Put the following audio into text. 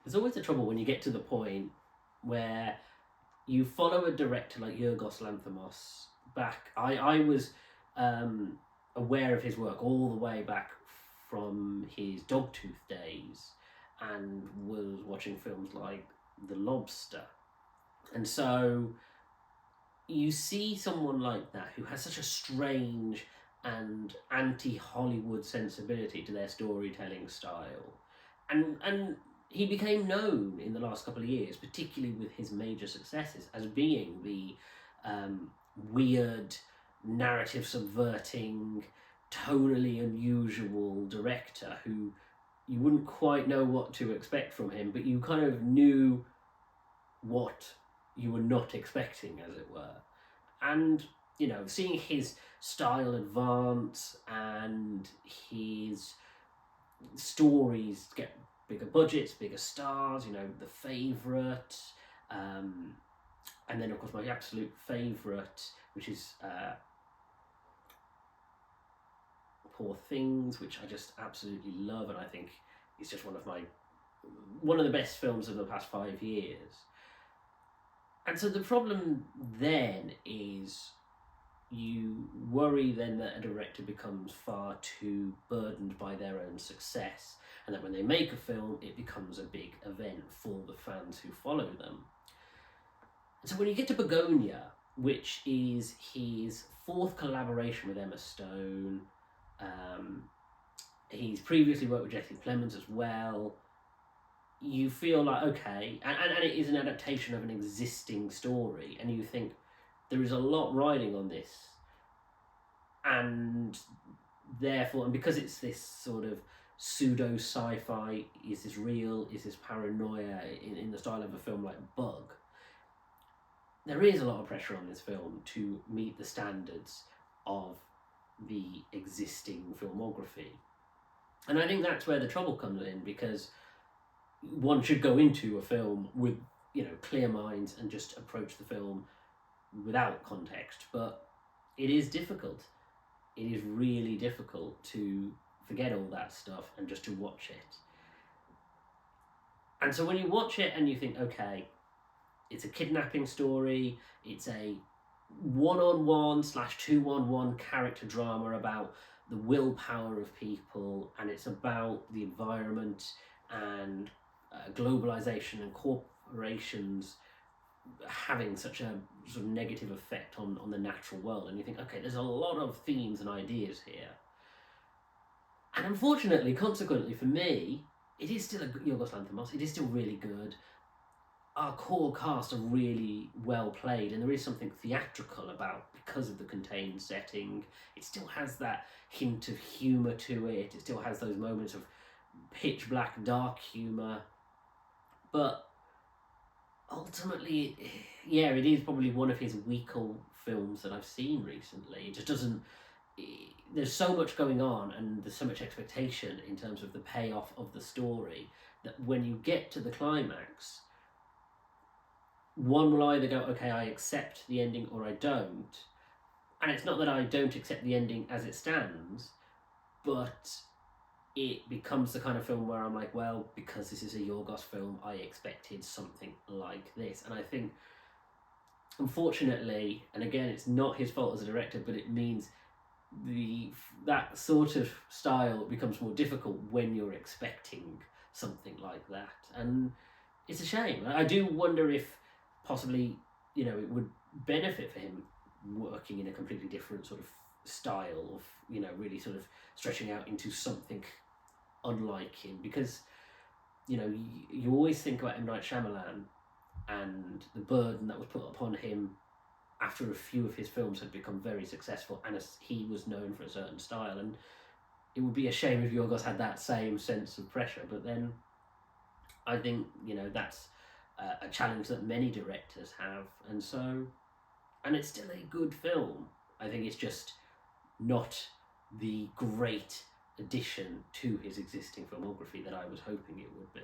There's always the trouble when you get to the point where you follow a director like Yorgos Lanthimos back. I was aware of his work all the way back from his Dogtooth days, and was watching films like The Lobster. And so you see someone like that who has such a strange and anti-Hollywood sensibility to their storytelling style, and he became known in the last couple of years, particularly with his major successes, as being the weird, narrative subverting, tonally unusual director who you wouldn't quite know what to expect from him, but you kind of knew what you were not expecting, as it were. And, you know, seeing his style advance and his stories get bigger budgets, bigger stars, you know, The Favourite, and then, of course, my absolute favourite, which is Poor Things, which I just absolutely love, and I think is just one of the best films of the past 5 years. And so the problem then is you worry then that a director becomes far too burdened by their own success, and that when they make a film, it becomes a big event for the fans who follow them. And so when you get to Bugonia, which is his fourth collaboration with Emma Stone, he's previously worked with Jesse Plemons as well, you feel like, okay, and it is an adaptation of an existing story, and you think there is a lot riding on this, and therefore, and because it's this sort of pseudo sci-fi, is this real, is this paranoia, in the style of a film like Bug, there is a lot of pressure on this film to meet the standards of the existing filmography. And I think that's where the trouble comes in, because one should go into a film with, you know, clear minds and just approach the film without context. But it is difficult. It is really difficult to forget all that stuff and just to watch it. And so when you watch it and you think, okay, it's a kidnapping story, it's a 1-on-1 / 2-on-1 character drama about the willpower of people, and it's about the environment and globalization and corporations having such a sort of negative effect on the natural world, and you think, okay, there's a lot of themes and ideas here. And unfortunately, consequently for me, it is still a Yorgos Lanthimos, it is still really good. Our core cast are really well played, and there is something theatrical about, because of the contained setting. It still has that hint of humour to it, it still has those moments of pitch black dark humour, but ultimately, yeah, it is probably one of his weaker films that I've seen recently. It just doesn't, there's so much going on and there's so much expectation in terms of the payoff of the story, that when you get to the climax, one will either go, okay, I accept the ending, or I don't. And it's not that I don't accept the ending as it stands, but it becomes the kind of film where I'm like, well, because this is a Yorgos film, I expected something like this. And I think, unfortunately, and again, it's not his fault as a director, but it means that sort of style becomes more difficult when you're expecting something like that. And it's a shame. I do wonder if possibly, you know, it would benefit for him working in a completely different sort of style of, you know, really sort of stretching out into something unlike him, because, you know, you always think about M. Night Shyamalan and the burden that was put upon him after a few of his films had become very successful, and as he was known for a certain style, and it would be a shame if Yorgos had that same sense of pressure. But then I think, you know, that's a challenge that many directors have, and it's still a good film. I think it's just not the great addition to his existing filmography that I was hoping it would be.